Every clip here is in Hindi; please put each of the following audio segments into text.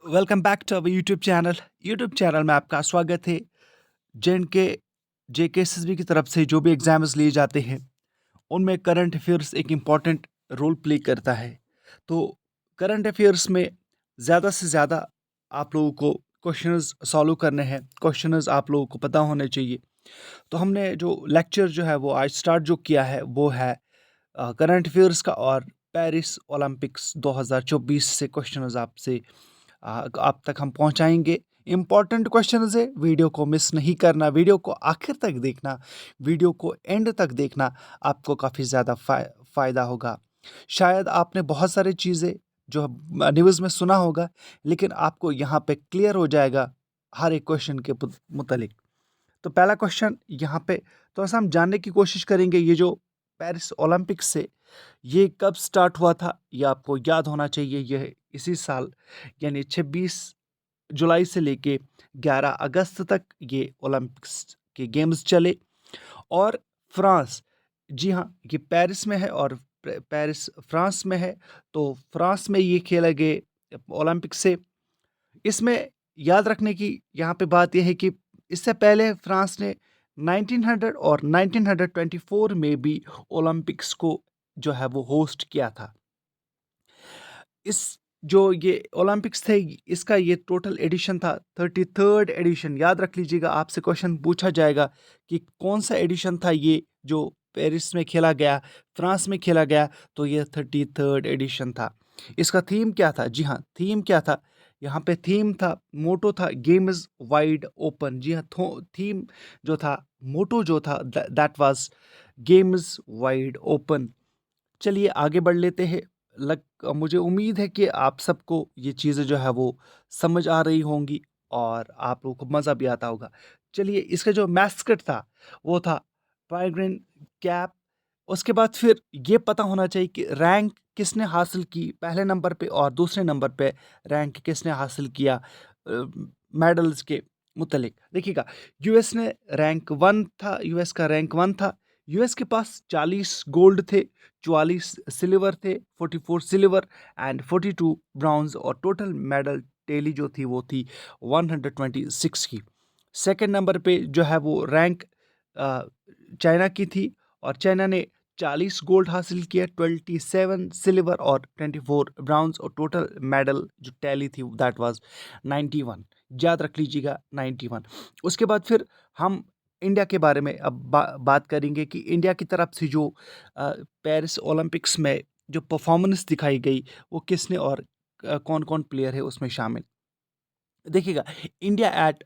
Welcome back to our YouTube channel में आपका स्वागत है। जिन के जेकेएसएसबी की तरफ से जो भी एग्जाम्स लिए जाते हैं उनमें करंट अफेयर्स एक इम्पॉर्टेंट रोल प्ले करता है। तो करंट अफेयर्स में ज़्यादा से ज़्यादा आप लोगों को क्वेश्चंस सॉल्व करने हैं, क्वेश्चंस आप लोगों को पता होने चाहिए। तो हमने जो लेक्चर जो है वो आज स्टार्ट जो किया है वो है करंट अफेयर्स का, और पेरिस ओलंपिक्स 2024 से क्वेश्चंस आपसे आप तक हम पहुंचाएंगे। इंपॉर्टेंट क्वेश्चन है, वीडियो को मिस नहीं करना, वीडियो को आखिर तक देखना, वीडियो को एंड तक देखना, आपको काफ़ी ज़्यादा फ़ायदा होगा। शायद आपने बहुत सारी चीज़ें जो न्यूज़ में सुना होगा, लेकिन आपको यहाँ पे क्लियर हो जाएगा हर एक क्वेश्चन के मुतालिक। तो पहला क्वेश्चन यहाँ पे तो ऐसा हम जानने की कोशिश करेंगे, ये जो पेरिस ओलंपिक्स से ये कब स्टार्ट हुआ था, ये आपको याद होना चाहिए। यह इसी साल यानी 26 जुलाई से लेके 11 अगस्त तक ये ओलंपिक्स के गेम्स चले। और फ्रांस, जी हाँ, ये पेरिस में है और पेरिस फ्रांस में है। तो फ्रांस में ये खेले गए ओलंपिक्स से। इसमें याद रखने की यहाँ पे बात यह है कि इससे पहले फ्रांस ने 1900 और 1924 में भी ओलंपिक्स को जो है वो होस्ट किया था। इस जो ये ओलंपिक्स थे, इसका ये टोटल एडिशन था 33rd एडिशन। याद रख लीजिएगा, आपसे क्वेश्चन पूछा जाएगा कि कौन सा एडिशन था ये जो पेरिस में खेला गया, फ्रांस में खेला गया। तो ये 33rd एडिशन था। इसका थीम क्या था? जी हाँ, थीम क्या था? यहाँ पे थीम था, मोटो था गेम्स वाइड ओपन। जी हाँ, थीम जो था, मोटो जो था, that was games wide open. चलिए आगे बढ़ लेते हैं। मुझे उम्मीद है कि आप सबको ये चीज़ें जो है वो समझ आ रही होंगी और आप लोगों को मज़ा भी आता होगा। चलिए, इसका जो मैस्कट था वो था पेंगुइन कैप। उसके बाद फिर ये पता होना चाहिए कि रैंक किसने हासिल की पहले नंबर पे और दूसरे नंबर पे रैंक किसने हासिल किया मेडल्स के मुतलिक। देखिएगा, यूएस ने रैंक वन था, यूएस का रैंक वन था। यूएस के पास 40 गोल्ड थे, 44 सिल्वर थे, 44 सिल्वर एंड 42 ब्रॉन्ज, और टोटल मेडल टेली जो थी वो थी 126 की। सेकंड नंबर पे जो है वो रैंक चाइना की थी, और चाइना ने 40 गोल्ड हासिल किया, 27 सिल्वर और 24 ब्राउन्स, और टोटल मेडल जो टैली थी दैट वाज 91। याद रख लीजिएगा, 91। उसके बाद फिर हम इंडिया के बारे में अब बात करेंगे कि इंडिया की तरफ से जो पेरिस ओलंपिक्स में जो परफॉर्मेंस दिखाई गई वो किसने, और कौन कौन प्लेयर है उसमें शामिल। देखिएगा, इंडिया एट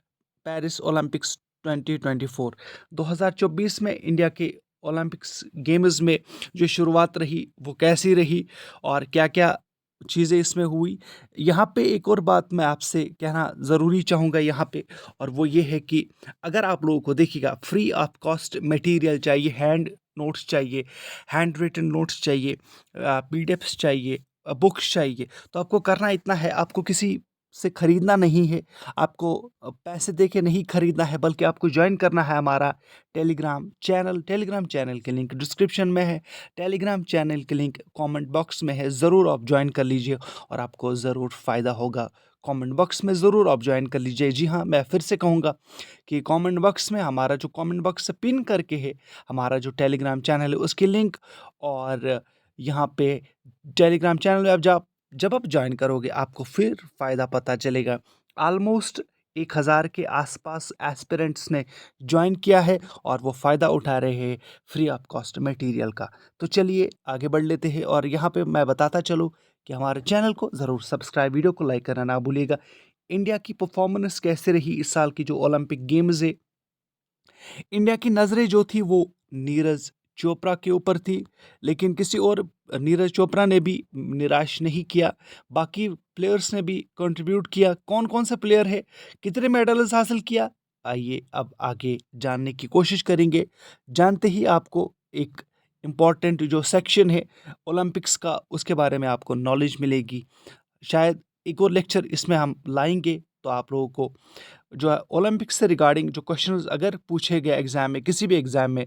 पेरिस ओलंपिक्स 2024, 2024 में इंडिया के ओलंपिक्स गेम्स में जो शुरुआत रही वो कैसी रही और क्या क्या चीज़ें इसमें हुई। यहाँ पे एक और बात मैं आपसे कहना ज़रूरी चाहूँगा यहाँ पे, और वो ये है कि अगर आप लोगों को देखिएगा फ्री ऑफ कॉस्ट मटेरियल चाहिए, हैंड नोट्स चाहिए, हैंड रिटन नोट्स चाहिए, पीडीएफ्स चाहिए, बुक्स चाहिए, तो आपको करना इतना है, आपको किसी से खरीदना नहीं है, आपको पैसे दे के नहीं खरीदना है, बल्कि आपको ज्वाइन करना है हमारा टेलीग्राम चैनल। टेलीग्राम चैनल के लिंक डिस्क्रिप्शन में है, टेलीग्राम चैनल के लिंक कमेंट बॉक्स में है। ज़रूर आप ज्वाइन कर लीजिए और आपको ज़रूर फ़ायदा होगा। कमेंट बॉक्स में ज़रूर आप ज्वाइन कर लीजिए। जी हाँ, मैं फिर से कहूँगा कि कमेंट बॉक्स में हमारा जो कमेंट बॉक्स पिन करके है हमारा जो टेलीग्राम चैनल है उसकी लिंक, और यहाँ पे टेलीग्राम चैनल में आप जब आप ज्वाइन करोगे आपको फिर फ़ायदा पता चलेगा। ऑलमोस्ट 1000 के आसपास एस्पिरेंट्स ने ज्वाइन किया है और वो फ़ायदा उठा रहे हैं फ्री ऑफ कॉस्ट मटेरियल का। तो चलिए आगे बढ़ लेते हैं, और यहाँ पे मैं बताता चलूँ कि हमारे चैनल को ज़रूर सब्सक्राइब, वीडियो को लाइक करना ना भूलिएगा। इंडिया की परफॉर्मेंस कैसे रही इस साल की जो ओलंपिक गेम्स है, इंडिया की नज़रें जो थी वो नीरज चोपड़ा के ऊपर थी, लेकिन किसी और नीरज चोपड़ा ने भी निराश नहीं किया। बाकी प्लेयर्स ने भी कंट्रीब्यूट किया। कौन कौन से प्लेयर है, कितने मेडल्स हासिल किया, आइए अब आगे जानने की कोशिश करेंगे। जानते ही आपको एक इम्पॉर्टेंट जो सेक्शन है ओलंपिक्स का उसके बारे में आपको नॉलेज मिलेगी। शायद एक और लेक्चर इसमें हम लाएंगे तो आप लोगों को जो है ओलंपिक्स से रिगार्डिंग जो क्वेश्चंस अगर पूछे गए एग्जाम में, किसी भी एग्जाम में,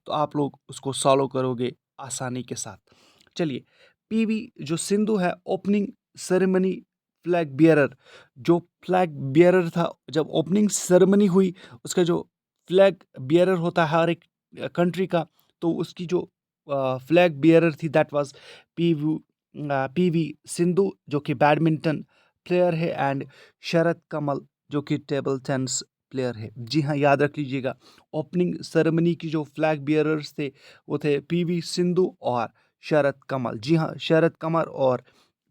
तो आप लोग उसको सॉल्व करोगे आसानी के साथ। चलिए, पीवी जो सिंधु है ओपनिंग सेरेमनी फ्लैग बियरर, जो फ्लैग बियरर था, जब ओपनिंग सेरेमनी हुई, उसका जो फ्लैग बियरर होता है हर एक कंट्री का, तो उसकी जो फ्लैग बियरर थी दैट वाज पीवी सिंधु, जो कि बैडमिंटन प्लेयर है, एंड शरद कमल, जो कि टेबल टेनिस प्लेयर है। जी हाँ, याद रख लीजिएगा, ओपनिंग सेरेमनी की जो फ्लैग बियरर्स थे वो थे पीवी सिंधु और शरद कमल। जी हाँ, शरद कमल और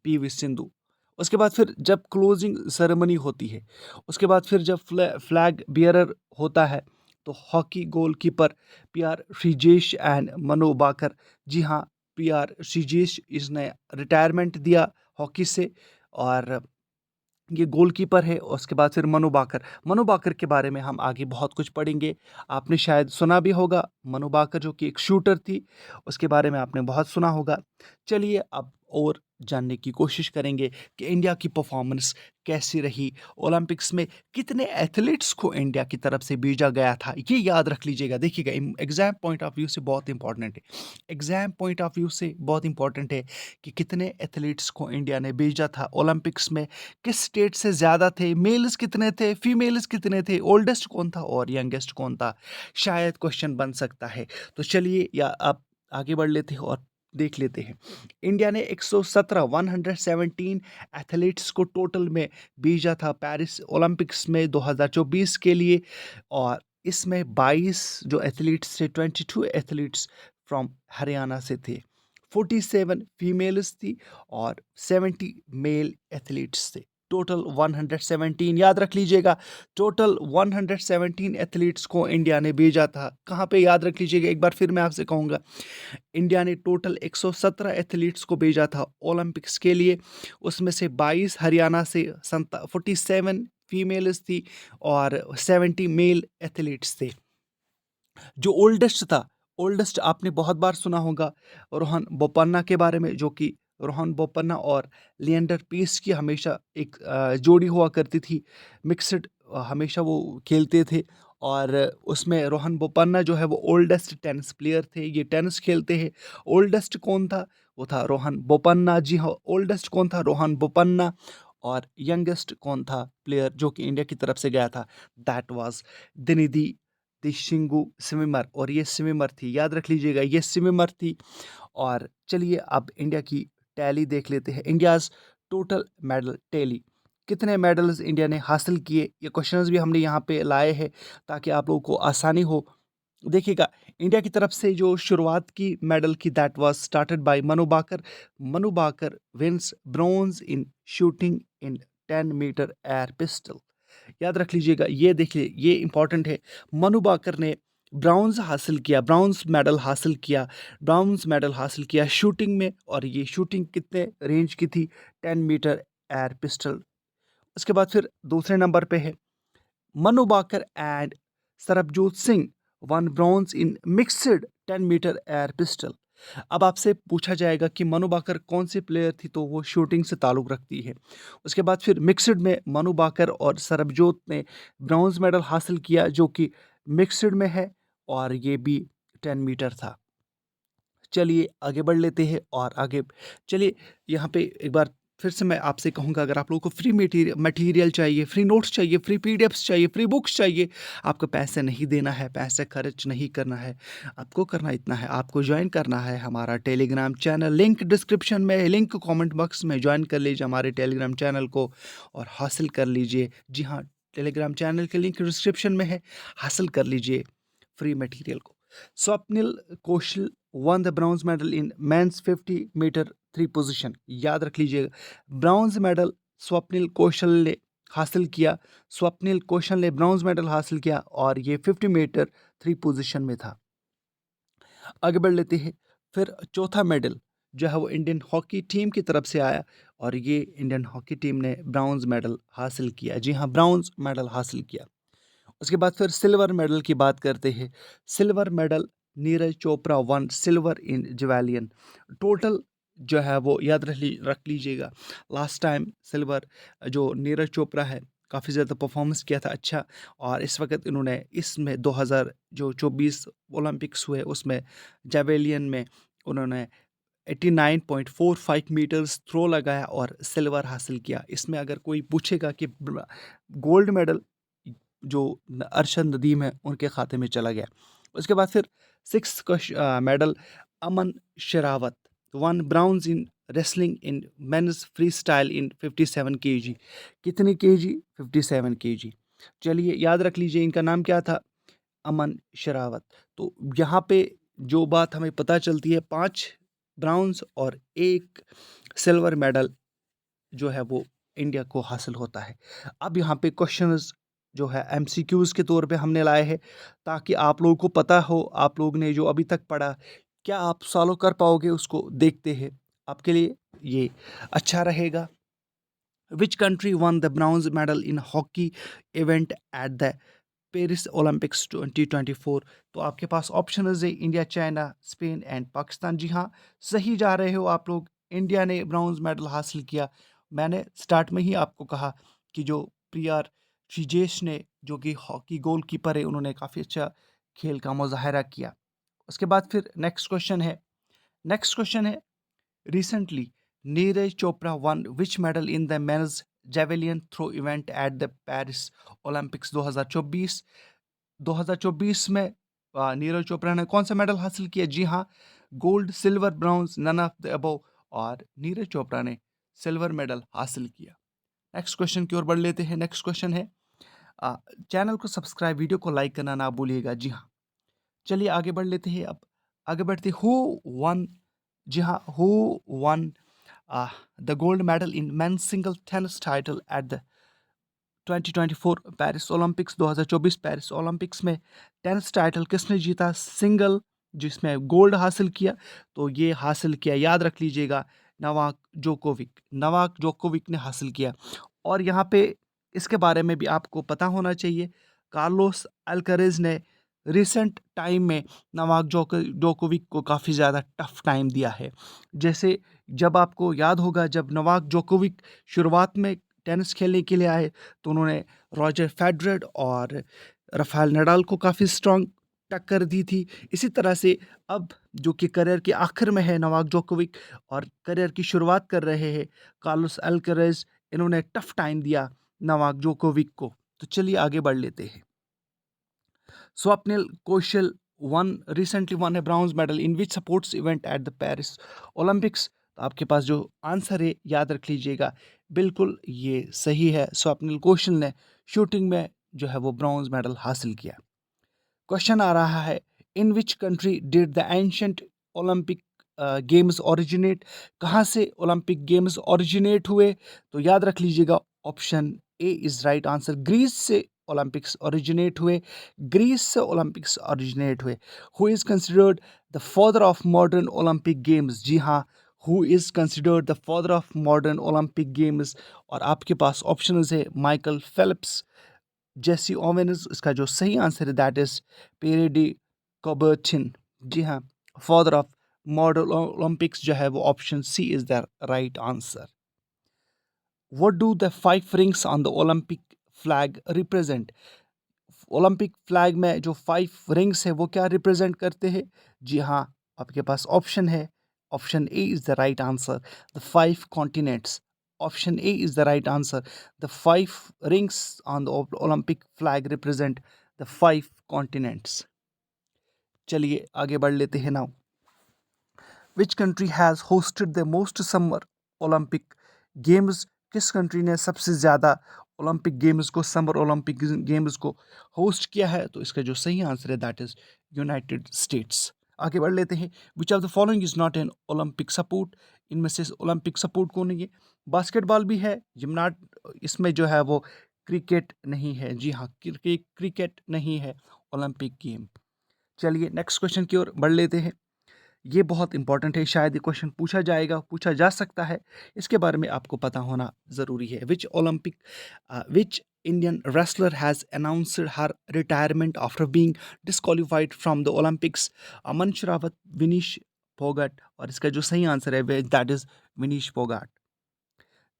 पीवी सिंधु। उसके बाद फिर जब क्लोजिंग सेरेमनी होती है, उसके बाद फिर जब फ्लैग बियरर होता है, तो hockey goalkeeper PR Sreejesh and Manu Bhaker. जी हाँ, पीआर श्रीजेश इसने रिटायरमेंट दिया हॉकी से, और ये गोलकीपर है। उसके बाद फिर मनु बाकर के बारे में हम आगे बहुत कुछ पढ़ेंगे। आपने शायद सुना भी होगा, मनु बाकर जो कि एक शूटर थी, उसके बारे में आपने बहुत सुना होगा। चलिए अब और जानने की कोशिश करेंगे कि इंडिया की परफॉर्मेंस कैसी रही, ओलंपिक्स में कितने एथलीट्स को इंडिया की तरफ से भेजा गया था। ये याद रख लीजिएगा, देखिएगा एग्जाम पॉइंट ऑफ व्यू से बहुत इंपॉर्टेंट है। एग्जाम पॉइंट ऑफ व्यू से बहुत इंपॉर्टेंट है कि कितने एथलीट्स को इंडिया ने भेजा था ओलंपिक्स में, किस स्टेट से ज़्यादा थे, मेल्स कितने थे, फीमेल्स कितने थे, ओल्डेस्ट कौन था और यंगेस्ट कौन था। शायद क्वेश्चन बन सकता है। तो चलिए या आप आगे बढ़ लेते हैं और देख लेते हैं। इंडिया ने 117 एथलीट्स को टोटल में भेजा था पेरिस ओलंपिक्स में 2024 के लिए, और इसमें 22 जो एथलीट्स थे, 22 एथलीट्स फ्रॉम हरियाणा से थे, 47 फीमेल्स थी और 70 मेल एथलीट्स थे। टोटल 117, याद रख लीजिएगा, टोटल 117 एथलीट्स को इंडिया ने भेजा था। कहाँ पे, याद रख लीजिएगा, एक बार फिर मैं आपसे कहूँगा, इंडिया ने टोटल 117 एथलीट्स को भेजा था ओलंपिक्स के लिए। उसमें से 22 हरियाणा से, 47 फीमेल्स थी और 70 मेल एथलीट्स थे। जो ओल्डेस्ट था, ओल्डेस्ट आपने बहुत बार सुना होगा रोहन बोपन्ना के बारे में, जो कि रोहन बोपन्ना और लिएंडर पेस की हमेशा एक जोड़ी हुआ करती थी, मिक्सड, हमेशा वो खेलते थे। और उसमें रोहन बोपन्ना जो है वो ओल्डेस्ट टेनिस प्लेयर थे, ये टेनिस खेलते हैं। ओल्डेस्ट कौन था, वो था रोहन बोपन्ना। जी हाँ, ओल्डेस्ट कौन था, रोहन बोपन्ना। और यंगेस्ट कौन था प्लेयर जो कि इंडिया की तरफ से गया था, दैट वाज दिनिधि दिशिंगू स्विमर, और ये स्विमर थी, याद रख लीजिएगा, ये स्विमर थी। और चलिए अब इंडिया की टैली देख लेते हैं, इंडियाज टोटल मेडल टैली, कितने मेडल्स इंडिया ने हासिल किए। ये क्वेश्चंस भी हमने यहाँ पे लाए हैं ताकि आप लोगों को आसानी हो। देखिएगा, इंडिया की तरफ से जो शुरुआत की मेडल की, that was started by Manu Bhaker. Manu Bhaker wins bronze in shooting in 10 metre air pistol. याद रख लीजिएगा, ये देखिए, ये इंपॉर्टेंट है। मनु बाकर ने ब्राउन्स हासिल किया, ब्राउन्स मेडल हासिल किया शूटिंग में, और ये शूटिंग कितने रेंज की थी, 10 मीटर एयर पिस्टल। उसके बाद फिर दूसरे नंबर पे है Manu Bhaker and Sarabjot Singh won bronze in mixed 10 metre air pistol. अब आपसे पूछा जाएगा कि मनु बाकर कौन सी प्लेयर थी, तो वो शूटिंग से ताल्लुक़ रखती है। उसके बाद फिर मिक्सड में मनु बाकर और सरबजोत ने ब्रॉन्ज मेडल हासिल किया, जो कि मिक्सड में है, और ये भी 10 मीटर था। चलिए आगे बढ़ लेते हैं और आगे चलिए, यहाँ पे एक बार फिर से मैं आपसे कहूँगा, अगर आप लोगों को फ्री मटेरियल चाहिए, फ्री नोट्स चाहिए, फ्री पीडीएफ्स चाहिए, फ्री बुक्स चाहिए, आपको पैसे नहीं देना है, पैसे खर्च नहीं करना है, आपको करना इतना है, आपको ज्वाइन करना है हमारा टेलीग्राम चैनल। लिंक डिस्क्रिप्शन में है, लिंक कमेंट बॉक्स में, ज्वाइन कर लीजिए हमारे टेलीग्राम चैनल को और हासिल कर लीजिए। जी हाँ, टेलीग्राम चैनल के लिंक डिस्क्रिप्शन में है, हासिल कर लीजिए फ्री मटेरियल को। Swapnil Kusale won the bronze medal in men's 50 metre three position. याद रख लीजिएगा, ब्रॉन्ज मेडल स्वप्निल कौशल ने हासिल किया, स्वप्निल कौशल ने ब्रॉन्ज मेडल हासिल किया, और ये 50 मीटर थ्री पोजीशन में था। आगे बढ़ लेते हैं। फिर चौथा मेडल जो है वो इंडियन हॉकी टीम की तरफ से आया, और ये इंडियन हॉकी टीम ने ब्रॉन्ज मेडल हासिल किया। जी हाँ, ब्रॉन्ज मेडल हासिल किया। उसके बाद फिर सिल्वर मेडल की बात करते हैं। Silver medal Neeraj Chopra one silver in javelin. Total जो है वो याद रख लीजिएगा, लास्ट टाइम सिल्वर जो नीरज चोपड़ा है, काफ़ी ज़्यादा परफॉर्मेंस किया था अच्छा, और इस वक्त इन्होंने इसमें 2024 ओलंपिक्स हुए उसमें जेवेलियन में उन्होंने 89.45 मीटर्स थ्रो लगाया और सिल्वर हासिल किया। इसमें अगर कोई पूछेगा कि गोल्ड मेडल जो अरशद नदीम है उनके खाते में चला गया। उसके बाद फिर six medal Aman Sehrawat won bronze in wrestling in men's free style in 57 kg। कितनी kg? 57 kg। चलिए याद रख लीजिए इनका नाम क्या था, अमन शेरावत। तो यहाँ पे जो बात हमें पता चलती है, 5 ब्राउन्स और 1 सिल्वर मेडल जो है वो इंडिया को हासिल होता है। अब यहाँ पे क्वेश्चंस जो है एमसीक्यूज के तौर पे हमने लाए हैं ताकि आप लोगों को पता हो, आप लोग ने जो अभी तक पढ़ा क्या आप सॉल्व कर पाओगे, उसको देखते हैं, आपके लिए ये अच्छा रहेगा। Which country won the bronze medal in hockey event at the Paris Olympics 2024? तो आपके पास ऑप्शन है India, China, Spain and Pakistan. जी हाँ, सही जा रहे हो आप लोग। इंडिया ने ब्रॉन्ज मेडल हासिल किया। मैंने स्टार्ट में ही आपको कहा कि जो प्रियार श्रीजेश ने, जो कि हॉकी गोलकीपर है, उन्होंने काफ़ी अच्छा खेल का मुजाहरा किया। उसके बाद फिर नेक्स्ट क्वेश्चन है recently Neeraj Chopra won which medal in the men's javelin throw event at the Paris Olympics 2024? 2024 में नीरज चोपड़ा ने कौन सा मेडल हासिल किया? जी हाँ, gold, silver, bronze, none of the above, और नीरज चोपड़ा ने सिल्वर मेडल हासिल किया। नेक्स्ट क्वेश्चन की ओर बढ़ लेते हैं। नेक्स्ट क्वेश्चन है, चैनल को सब्सक्राइब, वीडियो को लाइक करना ना भूलिएगा। जी हाँ, चलिए आगे बढ़ लेते हैं। अब आगे बढ़ते, हु वन, जी हाँ, who one the gold medal in men's single tennis title at the 2024 Paris Olympics? 2024 Paris Olympics में टेनिस टाइटल किसने जीता सिंगल, जिसमें गोल्ड हासिल किया? तो ये हासिल किया, याद रख लीजिएगा, नवाक जोकोविक ने हासिल किया। और यहाँ पे इसके बारे में भी आपको पता होना चाहिए, कार्लोस अल्करेज ने रिसेंट टाइम में नवाक जोकोविक को काफ़ी ज़्यादा टफ टाइम दिया है। जैसे जब आपको याद होगा, जब नवाक जोकोविक शुरुआत में टेनिस खेलने के लिए आए तो उन्होंने रॉजर फेडरर और राफेल नडाल को काफ़ी स्ट्रॉन्ग टक्कर दी थी। इसी तरह से अब जो कि करियर के आखिर में है नवाक जोकोविक और करियर की शुरुआत कर रहे हैं कार्लोस अल्करेज, इन्होंने टफ टाइम दिया नवाक जोकोविक को। तो चलिए आगे बढ़ लेते हैं। Swapnil Kusale recently won a bronze medal in which sports event at the Paris Olympics? तो आपके पास जो आंसर है याद रख लीजिएगा, बिल्कुल ये सही है। स्वप्निल कौशल ने शूटिंग में जो है वो ब्रॉन्ज मेडल हासिल किया। क्वेश्चन आ रहा है, in which country did the ancient Olympic games originate? कहाँ से ओलंपिक गेम्स ओरिजिनेट हुए? तो याद रख लीजिएगा, option A is right answer, Greece से ओलंपिक्स ओरिजिनेट हुए। ग्रीस से ओलंपिक्स ओरिजिनेट हुए। Who is considered the father of modern Olympic games? जी हाँ, who is considered the father of modern Olympic games? और आपके पास ऑप्शन है माइकल फेलिप्स, जेसी ओवेन्स। इसका जो सही आंसर है that is Pierre de Coubertin. जी हाँ, फादर ऑफ मॉडर्न ओलंपिक्स जो है वो option C is the right answer. What do the 5 rings on the Olympic flag represent? Olympic flag में जो 5 रिंग्स है वो क्या रिप्रेजेंट करते हैं? जी हाँ, आपके पास ऑप्शन है, option A is the right answer, the 5 continents. Option A is the right answer, the 5 rings on the Olympic flag represent the 5 continents. चलिए आगे बढ़ लेते हैं। Now which country has hosted the most summer Olympic games? किस कंट्री ने सबसे ज़्यादा ओलंपिक गेम्स को, समर ओलंपिक गेम्स को होस्ट किया है? तो इसका जो सही आंसर है दैट इज यूनाइटेड स्टेट्स। आगे बढ़ लेते हैं। Which of the following is not an Olympic support? इनमें से ओलंपिक सपोर्ट कौन है? बास्केटबॉल भी है, जिमनाट, इसमें जो है वो क्रिकेट नहीं है। जी हाँ, क्रिकेट नहीं है ओलंपिक गेम। चलिए नेक्स्ट क्वेश्चन की ओर बढ़ लेते हैं। ये बहुत इंपॉर्टेंट है, शायद ये क्वेश्चन पूछा जाएगा, पूछा जा सकता है, इसके बारे में आपको पता होना ज़रूरी है। Which Indian wrestler has announced her retirement after being disqualified from the Olympics? Aman Sehrawat, Vinesh Phogat, और इसका जो सही आंसर है दैट इज विनीश फोगाट।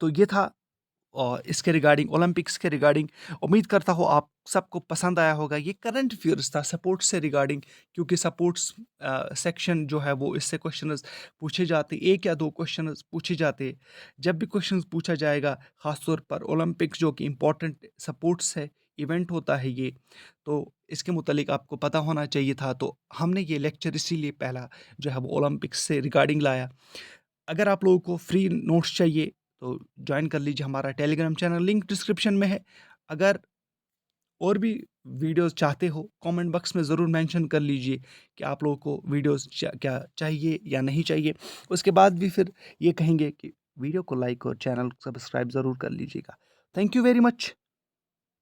तो ये था इसके रिगार्डिंग, ओलंपिक्स के रिगार्डिंग। उम्मीद करता हूँ आप सबको पसंद आया होगा। ये करंट अफेयर्स था स्पोर्ट्स से रिगार्डिंग, क्योंकि स्पोर्ट्स सेक्शन जो है वो इससे क्वेश्चंस पूछे जाते, एक या दो क्वेश्चंस पूछे जाते। जब भी क्वेश्चंस पूछा जाएगा, ख़ासतौर पर ओलंपिक्स जो कि इम्पोर्टेंट स्पोर्ट्स है, इवेंट होता है ये, तो इसके मुतालिक आपको पता होना चाहिए था। तो हमने ये लेक्चर इसीलिए पहला जो है वो ओलंपिक्स से रिगार्डिंग लाया। अगर आप लोगों को फ्री नोट्स चाहिए तो ज्वाइन कर लीजिए हमारा टेलीग्राम चैनल, लिंक डिस्क्रिप्शन में है। अगर और भी वीडियोस चाहते हो, कमेंट बॉक्स में ज़रूर मेंशन कर लीजिए कि आप लोगों को वीडियोस क्या चाहिए या नहीं चाहिए। उसके बाद भी फिर ये कहेंगे कि वीडियो को लाइक और चैनल सब्सक्राइब ज़रूर कर लीजिएगा। Thank you very much.